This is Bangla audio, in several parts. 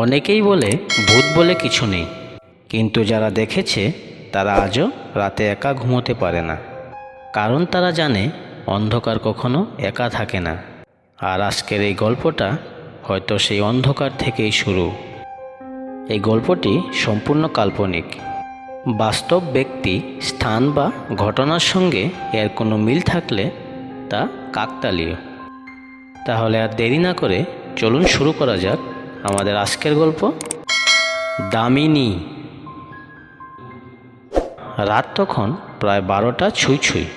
অনেকেই বলে ভূত বলে কিছু নেই, কিন্তু যারা দেখেছে তারা আজও রাতে একা ঘুমোতে পারে না। কারণ তারা জানে অন্ধকার কখনো একা থাকে না। আর আজকের এই গল্পটা হয়তো সেই অন্ধকার থেকেই শুরু। এই গল্পটি সম্পূর্ণ কাল্পনিক। বাস্তব ব্যক্তি, স্থান বা ঘটনার সঙ্গে এর কোনো মিল থাকলে তা কাকতালীয়। তাহলে আর দেরি না করে চলুন শুরু করা যাক আমাদের আজকের গল্প, দামিনী। রাত তখন প্রায় 12টা ছুঁই ছুঁই।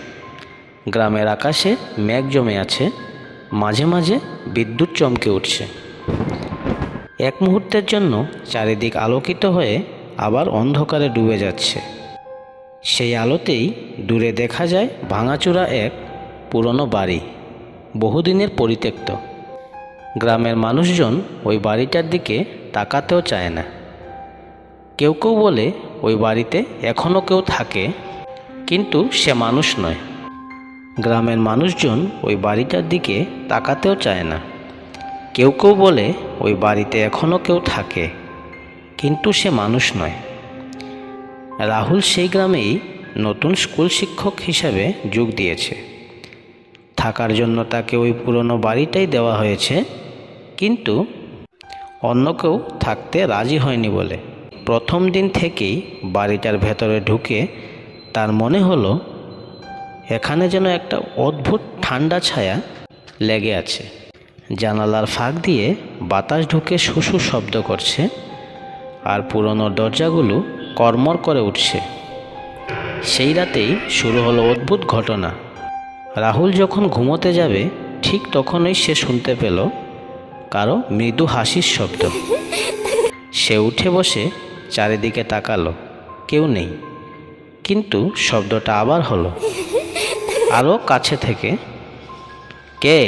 গ্রামের আকাশে মেঘ জমে আছে, মাঝে মাঝে বিদ্যুৎ চমকে উঠছে। এক মুহূর্তের জন্য চারিদিক আলোকিত হয়ে আবার অন্ধকারে ডুবে যাচ্ছে। সেই আলোতেই দূরে দেখা যায় ভাঙাচোরা এক পুরনো বাড়ি, বহুদিনের পরিত্যক্ত। গ্রামের মানুষজন ওই বাড়িটার দিকে তাকাতেও চায় না। কেউ কেউ বলে ওই বাড়িতে এখনও কেউ থাকে, কিন্তু সে মানুষ নয়। গ্রামের মানুষজন ওই বাড়িটার দিকে তাকাতেও চায় না। কেউ কেউ বলে ওই বাড়িতে এখনও কেউ থাকে, কিন্তু সে মানুষ নয়। রাহুল সেই গ্রামেই নতুন স্কুল শিক্ষক হিসাবে যোগ দিয়েছে। থাকার জন্য তাকে ওই পুরনো বাড়িটাই দেওয়া হয়েছে, কিন্তু অন্য কেউ থাকতে রাজি হয়নি বলে। প্রথম দিন থেকেই বাড়িটার ভেতরে ঢুকে তার মনে হলো এখানে যেন একটা অদ্ভুত ঠান্ডা ছায়া লেগে আছে। জানালার ফাঁক দিয়ে বাতাস ঢুকে শুশু শব্দ করছে, আর পুরনো দরজাগুলো কড়মড় করে উঠছে। সেই রাতেই শুরু হলো অদ্ভুত ঘটনা। রাহুল যখন ঘুমোতে যাবে ঠিক তখনই সে শুনতে পেল কারো মৃদু হাসির শব্দ। সে উঠে বসে চারিদিকে তাকালো, কেউ নেই। কিন্তু শব্দটা আবার হলো, আরও কাছে থেকে। কে?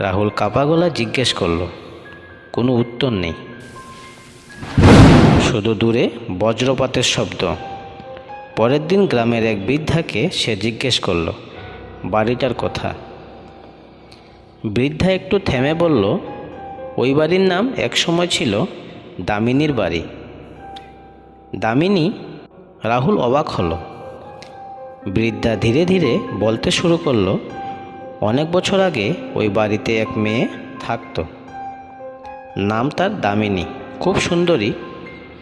রাহুল কাঁপা গলায় জিজ্ঞেস করলো। কোনো উত্তর নেই, শুধু দূরে বজ্রপাতের শব্দ। পরের দিন গ্রামের এক বৃদ্ধাকে সে জিজ্ঞেস করলো বাড়িটার কথা। বৃদ্ধা একটু থেমে বলল, ওই বাড়ির নাম একসময় ছিল দামিনীর বাড়ি। দামিনী? রাহুল অবাক হলো। বৃদ্ধা ধীরে ধীরে বলতে শুরু করলো, অনেক বছর আগে ওই বাড়িতে এক মেয়ে থাকতো। নাম তার দামিনী, খুব সুন্দরী,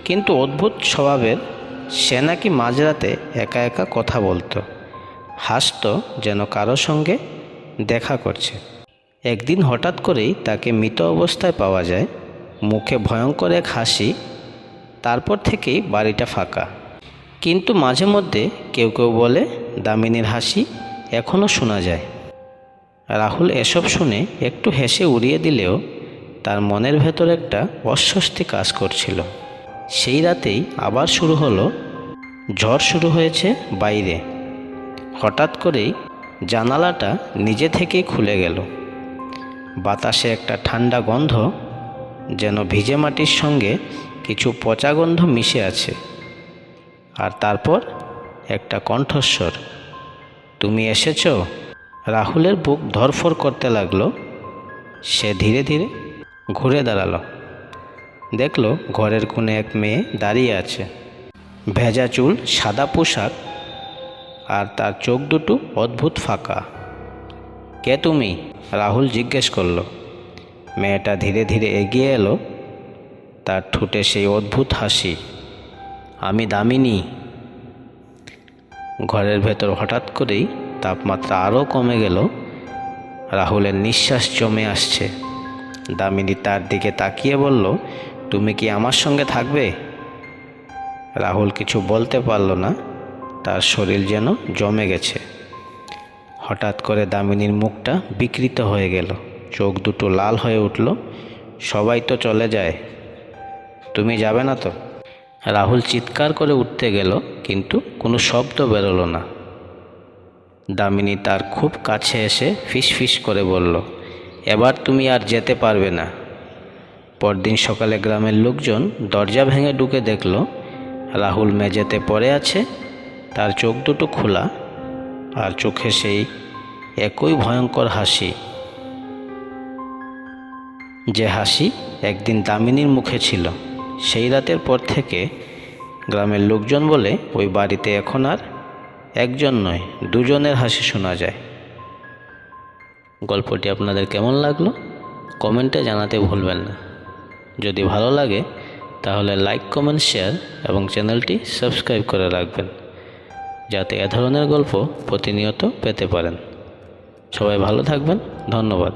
কিন্তু অদ্ভুত স্বভাবের। সে নাকি মাঝরাতে একা একা কথা বলতো, হাসতো যেন কারো সঙ্গে দেখা করছে। একদিন হঠাৎ করেই তাকে মৃত অবস্থায় পাওয়া যায়, মুখে ভয়ঙ্কর এক হাসি। তারপর থেকেই বাড়িটা ফাঁকা, কিন্তু মাঝে মধ্যে কেউ কেউ বলে দামিনীর হাসি এখনও শোনা যায়। রাহুল এসব শুনে একটু হেসে উড়িয়ে দিলেও তার মনের ভেতর একটা অস্বস্তি কাজ করছিল। সেই রাতেই আবার শুরু হলো। ঝড় শুরু হয়েছে বাইরে। হঠাৎ করেই জানালাটা নিজে থেকেই খুলে গেল। বাতাসে একটা ঠান্ডা গন্ধ, যেন ভিজে মাটির সঙ্গে কিছু পচা গন্ধ মিশে আছে। আর তারপর একটা কণ্ঠস্বর, তুমি এসেছো? রাহুলের বুক ধড়ফড় করতে লাগলো। সে ধীরে ধীরে ঘুরে দাঁড়ালো। দেখলো ঘরের কোণে এক মেয়ে দাঁড়িয়ে আছে, ভেজা চুল, সাদা পোশাক, আর তার চোখ দুটো অদ্ভুত ফাঁকা। কে তুমি? রাহুল জিজ্ঞেস করলো। মেয়েটা ধীরে ধীরে এগিয়ে এলো, তার ঠোঁটে সেই অদ্ভুত হাসি। আমি দামিনী। ঘরের ভেতর হঠাৎ করেই তাপমাত্রা আরও কমে গেল। রাহুলের নিঃশ্বাস জমে আসছে। দামিনী তার দিকে তাকিয়ে বলল, তুমি কি আমার সঙ্গে থাকবে? রাহুল কিছু বলতে পারল না, তার শরীর যেন জমে গেছে। হঠাৎ করে দামিনীর মুখটা বিকৃত হয়ে গেল, চোখ দুটো লাল হয়ে উঠল। সবাই তো চলে যায়, তুমি যাবে না তো? রাহুল চিৎকার করে উঠতে গেল, কিন্তু কোনো শব্দ বেরোলো না। দামিনী তার খুব কাছে এসে ফিসফিস করে বলল, এবার তুমি আর যেতে পারবে না। পরদিন সকালে গ্রামের লোকজন দরজা ভেঙে ঢুকে দেখল রাহুল মেঝেতে পড়ে আছে, তার চোখ দুটো খোলা, আর চোখে সেই একই ভয়ঙ্কর হাসি। যে হাসি একদিন দামিনীর মুখে ছিল, সেই রাতের পর থেকে গ্রামের লোকজন বলে ওই বাড়িতে এখন আর একজন নয়, দুজনের হাসি শোনা যায়। গল্পটি আপনাদের কেমন লাগলো কমেন্টে জানাতে ভুলবেন না। যদি ভালো লাগে তাহলে লাইক, কমেন্ট, শেয়ার এবং চ্যানেলটি সাবস্ক্রাইব করে রাখবেন, যাতে এ ধরনের গল্প প্রতিনিয়ত পেতে পারেন। সবাই ভালো থাকবেন। ধন্যবাদ।